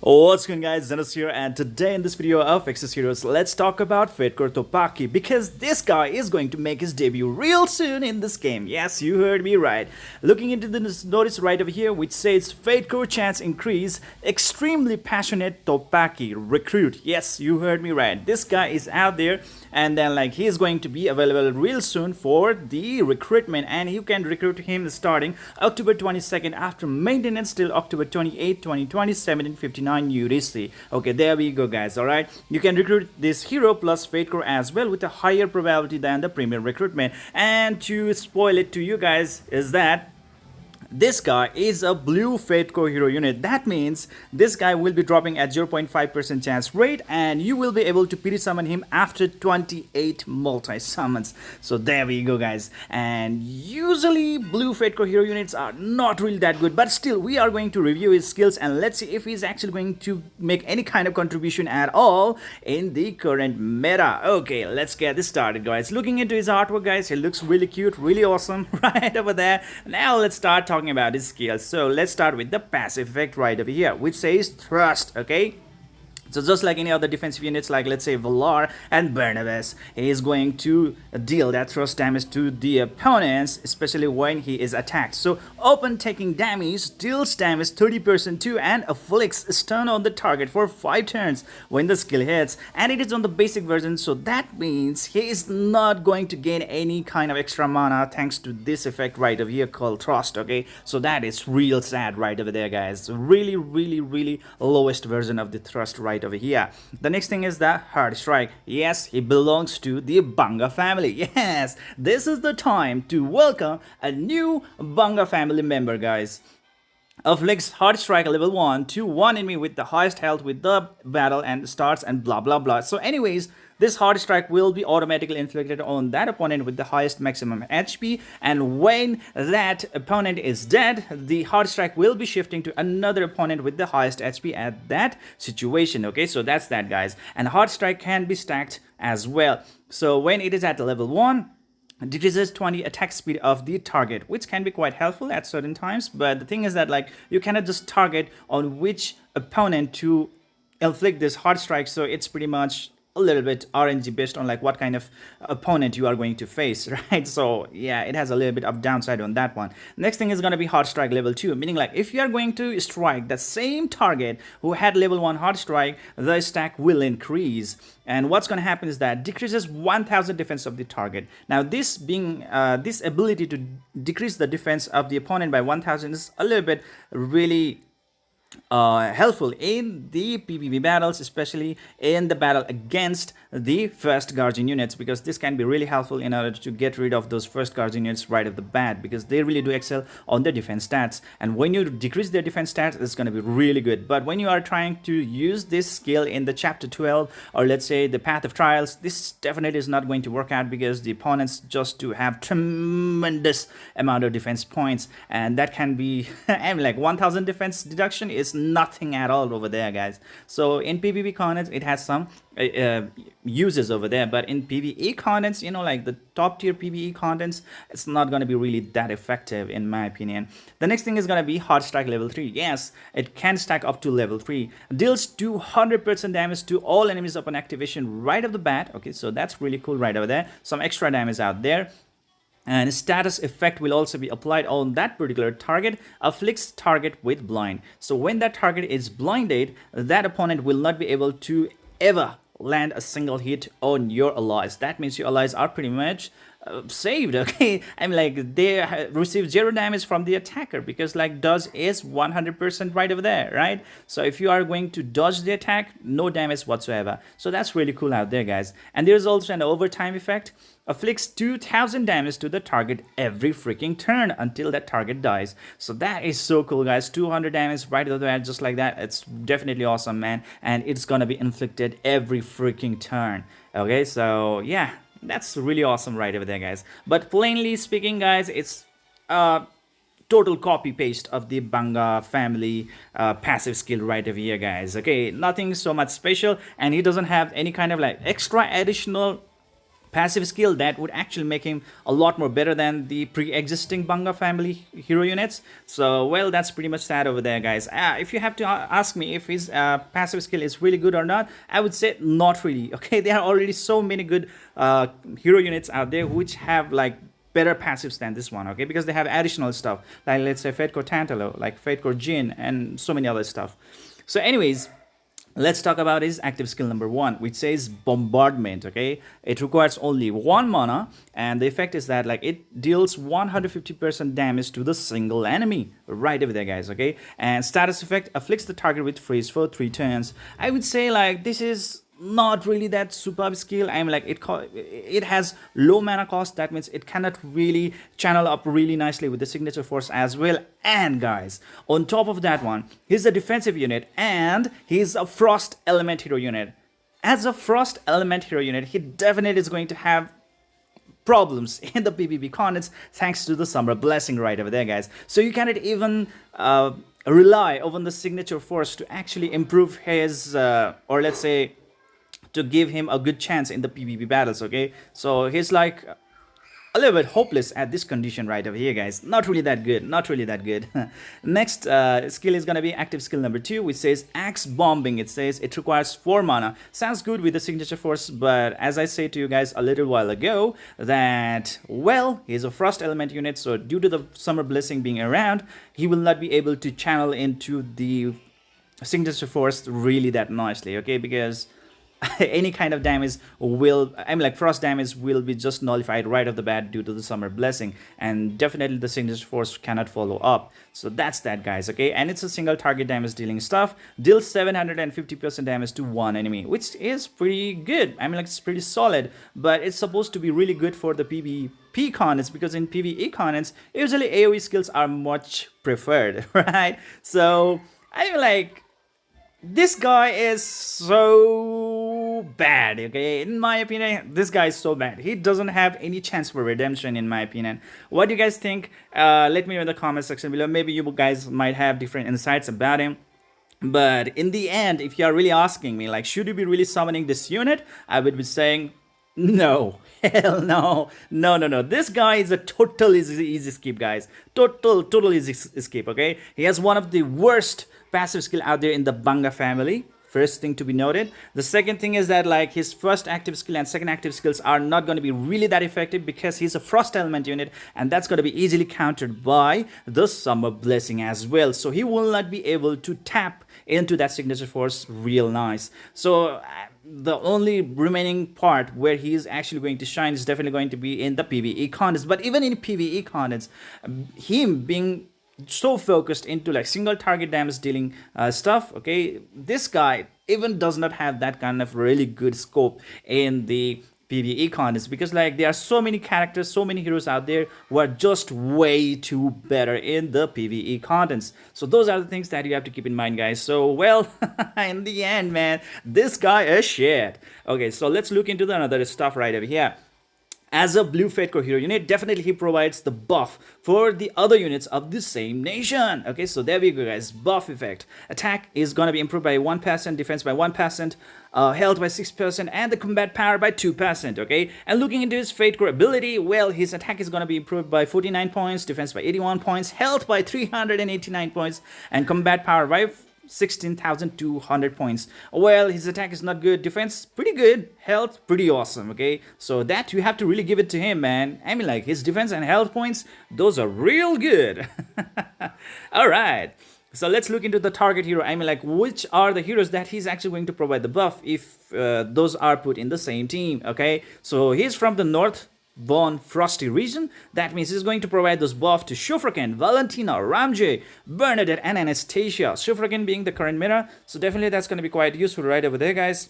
What's going on, guys? Zennosh here, and today in this video of Exos Heroes, let's talk about FateCore Topaki, because this guy is going to make his debut real soon in this game. Yes, you heard me right. Looking into the notice right over here, which says FateCore chance increase, extremely passionate Topaki recruit. Yes, you heard me right. This guy is out there, and then like he is going to be available real soon for the recruitment, and you can recruit him starting October 22nd after maintenance till October 28, 2020, 1759 UDC. Okay, there we go, guys. All right, you can recruit this hero plus FateCore as well with a higher probability than the premium recruitment. And to spoil it to you guys is that this guy is a blue FateCore hero unit. That means this guy will be dropping at 0.5% chance rate, and you will be able to PD summon him after 28 multi-summons. So there we go, guys. And usually blue FateCore hero units are not really that good, but still we are going to review his skills and let's see if he's actually going to make any kind of contribution at all in the current meta. Okay, let's get this started, guys. Looking into his artwork, guys, he looks really cute, really awesome right over there. Now let's start talking about his skills. So let's start with the passive effect right over here, which says thrust. Okay, so just like any other defensive units, like let's say Valar and Barnabas, he is going to deal that thrust damage to the opponents, especially when he is attacked. So open taking damage deals damage 30% to and afflicts stun on the target for 5 turns when the skill hits, and it is on the basic version, so that means he is not going to gain any kind of extra mana thanks to this effect right over here called thrust. Okay, so that is real sad right over there, guys. Really lowest version of the thrust right over here. The next thing is the hard strike. Yes, he belongs to the Banga family. Yes, this is the time to welcome a new Banga family member, guys. Afflicts hard strike level 1 to one enemy with the highest health with the battle and starts and blah blah blah. So anyways, this hard strike will be automatically inflicted on that opponent with the highest maximum HP, and when that opponent is dead, the hard strike will be shifting to another opponent with the highest HP at that situation. Okay, so that's that, guys. And hard strike can be stacked as well. So when it is at level 1, decreases 20 attack speed of the target, which can be quite helpful at certain times. But the thing is that like you cannot just target on which opponent to inflict this hard strike, so it's pretty much a little bit RNG based on like what kind of opponent you are going to face, right? So yeah, it has a little bit of downside on that one. Next thing is going to be hard strike level 2, meaning like if you are going to strike the same target who had level 1 hard strike, the stack will increase. And what's going to happen is that decreases 1000 defense of the target. Now this being this ability to decrease the defense of the opponent by 1000 is a little bit really helpful in the PvP battles, especially in the battle against the first guardian units, because this can be really helpful in order to get rid of those first guardian units right off the bat, because they really do excel on their defense stats, and when you decrease their defense stats, it's going to be really good. But when you are trying to use this skill in the chapter 12, or let's say the path of trials, this definitely is not going to work out, because the opponents just do have tremendous amount of defense points, and that can be I mean like 1000 defense deduction is nothing at all over there, guys. So in PvP contents it has some uses over there, but in PvE contents, you know, like the top tier PvE contents, it's not going to be really that effective in my opinion. The next thing is going to be hard strike level 3. Yes, it can stack up to level 3, deals 200% damage to all enemies upon activation right off the bat. Okay, so that's really cool right over there. Some extra damage out there. And status effect will also be applied on that particular target, afflicts target with blind. So when that target is blinded, that opponent will not be able to ever land a single hit on your allies. That means your allies are pretty much saved. Okay, I mean like they receive 0 damage from the attacker, because like dodge is 100% right over there, right? So if you are going to dodge the attack, no damage whatsoever. So that's really cool out there, guys. And there's also an overtime effect, afflicts 2000 damage to the target every freaking turn until that target dies. So that is so cool, guys. 200 damage right over there, just like that. It's definitely awesome, man, and it's gonna be inflicted every freaking turn. Okay, so yeah, that's really awesome right over there, guys. But plainly speaking, guys, it's total copy paste of the Banga family passive skill right over here, guys. Okay, nothing so much special, and he doesn't have any kind of like extra additional passive skill that would actually make him a lot more better than the pre-existing Bunga family hero units. So well, that's pretty much that over there, guys. If you have to ask me if his passive skill is really good or not, I would say not really. Okay, there are already so many good hero units out there which have like better passives than this one, okay, because they have additional stuff like, let's say, FateCore Tantalo, like FateCore Jin, and so many other stuff. So anyways, let's talk about his active skill number 1, which says bombardment. Okay, it requires only 1 mana, and the effect is that like it deals 150% damage to the single enemy right over there, guys. Okay, and status effect afflicts the target with freeze for 3 turns. I would say like this is not really that superb skill. I'm like it has low mana cost. That means it cannot really channel up really nicely with the signature force as well. And guys, on top of that one, he's a defensive unit and he's a frost element hero unit. As a frost element hero unit, he definitely is going to have problems in the PvP contests thanks to the summer blessing right over there, guys. So you cannot even rely on the signature force to actually improve his or let's say to give him a good chance in the PvP battles. Okay, so he's like a little bit hopeless at this condition right over here, guys. Not really that good, not really that good. Next skill is gonna be active skill number 2, which says axe bombing. It says it requires 4 mana. Sounds good with the signature force, but as I said to you guys a little while ago, that well, he's a frost element unit, so due to the summer blessing being around, he will not be able to channel into the signature force really that nicely. Okay, because any kind of damage will, I mean like frost damage will be just nullified right off the bat due to the summer blessing, and definitely the signature force cannot follow up. So that's that, guys. Okay, and it's a single target damage dealing stuff, deals 750% damage to one enemy, which is pretty good. I mean like it's pretty solid, but it's supposed to be really good for the PvP contests, because in PvE contests usually AoE skills are much preferred, right? So I mean like this guy is so bad. Okay, in my opinion, this guy is so bad. He doesn't have any chance for redemption, in my opinion. What do you guys think? Let me know in the comment section below. Maybe you guys might have different insights about him. But in the end, if you are really asking me, like, should you be really summoning this unit, I would be saying no. Hell no. No. This guy is a total easy skip, guys. Total easy skip. Okay, he has one of the worst passive skill out there in the Bunga family. First thing to be noted. The second thing is that like his first active skill and second active skills are not going to be really that effective because he's a frost element unit, and that's going to be easily countered by the summer blessing as well. So he will not be able to tap into that signature force real nice. So the only remaining part where he is actually going to shine is definitely going to be in the PvE contests. But even in PvE contests, him being so focused into like single target damage dealing stuff, okay, this guy even does not have that kind of really good scope in the PvE contests, because like there are so many characters, so many heroes out there who are just way too better in the PvE contests. So those are the things that you have to keep in mind, guys. So well, in the end, man, this guy is shit. Okay, so let's look into the another stuff right over here. As a blue FateCore hero unit, definitely he provides the buff for the other units of the same nation. Okay, so there we go, guys. Buff effect. Attack is going to be improved by 1%, defense by 1%, health by 6%, and the combat power by 2%. Okay, and looking into his FateCore ability, well, his attack is going to be improved by 49 points, defense by 81 points, health by 389 points, and combat power by 16,200 points. Well, his attack is not good, defense pretty good, health pretty awesome. Okay, so that you have to really give it to him, man. I mean like his defense and health points, those are real good. All right, so let's look into the target hero. I mean like which are the heroes that he's actually going to provide the buff if those are put in the same team. Okay, so he's from the North Von Frosty region. That means he's going to provide those buff to Shufraken, Valentina, Ramjay, Bernadette, and Anastasia. Shufraken being the current meta, so definitely that's going to be quite useful right over there, guys.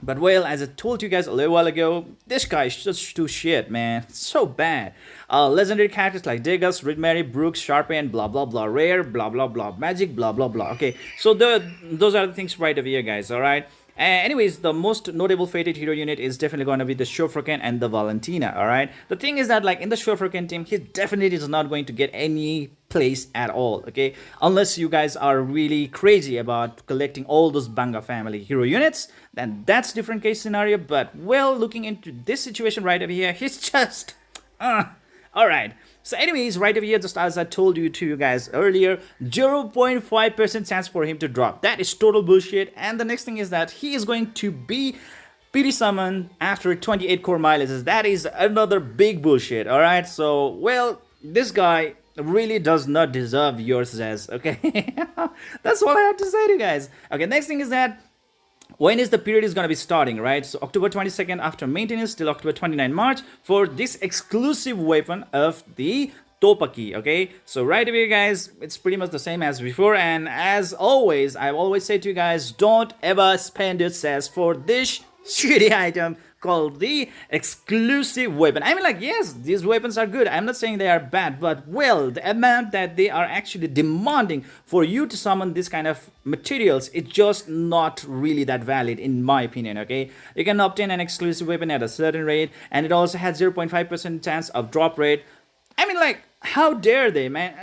But well, as I told you guys a little while ago, this guy is just too shit, man. It's so bad. Legendary characters like Degas, Ridmary, Brooks, Sharpen, blah blah blah, rare, blah blah blah, magic, blah blah blah. Okay, so those are the things right over here, guys. All right. Anyways, the most notable fated hero unit is definitely going to be the Shofraken and the Valentina. All right. The thing is that like in the Shofraken team, he definitely is not going to get any place at all. Okay, unless you guys are really crazy about collecting all those Banga family hero units, then that's different case scenario. But well, looking into this situation right over here, he's just all right. So anyways, right over here, just as I told you guys earlier, 0.5% chance for him to drop. That is total bullshit. And the next thing is that he is going to be PD summon after 28 core mileages. That is another big bullshit. All right. So, well, this guy really does not deserve your Zez. Okay. That's all I have to say to you guys. Okay. Next thing is that when is the period is going to be starting, right? So October 22nd after maintenance till October 29 March for this exclusive weapon of the Topaki. Okay, so right away guys, it's pretty much the same as before, and as always I've always said to you guys, don't ever spend your cess for this shitty item called the exclusive weapon. I mean, like, yes, these weapons are good, I'm not saying they are bad, but well, the amount that they are actually demanding for you to summon this kind of materials, it's just not really that valid in my opinion. Okay, you can obtain an exclusive weapon at a certain rate, and it also has 0.5% chance of drop rate. I mean, like, how dare they, man?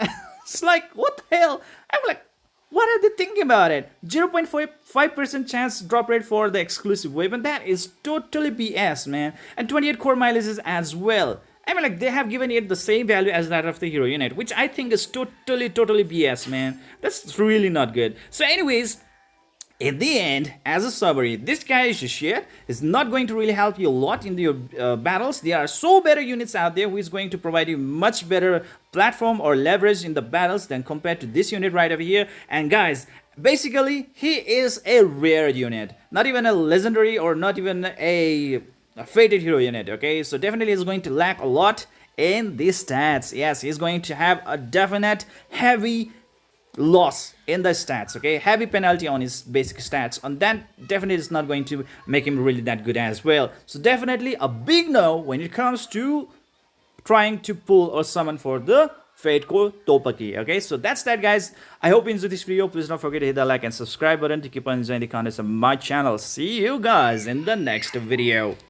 It's like, what the hell? I'm like, what are they thinking about it? 0.5% chance drop rate for the exclusive weapon. That is totally BS, man. And 28 core mileages as well. I mean, like, they have given it the same value as that of the hero unit, which I think is totally BS, man. That's really not good. So anyways, in the end, as a summary, this guy is just shit. Is not going to really help you a lot in your battles. There are so better units out there who is going to provide you much better platform or leverage in the battles than compared to this unit right over here. And guys, basically, he is a rare unit. Not even a legendary or not even a fated hero unit, okay? So definitely is going to lack a lot in these stats. Yes, he's going to have a definite heavy loss in the stats, okay, heavy penalty on his basic stats, and that definitely is not going to make him really that good as well. So definitely a big no when it comes to trying to pull or summon for the FateCore Topaki. Okay, so that's that, guys. I hope you enjoyed this video. Please don't forget to hit the like and subscribe button to keep on enjoying the contents of my channel. See you guys in the next video.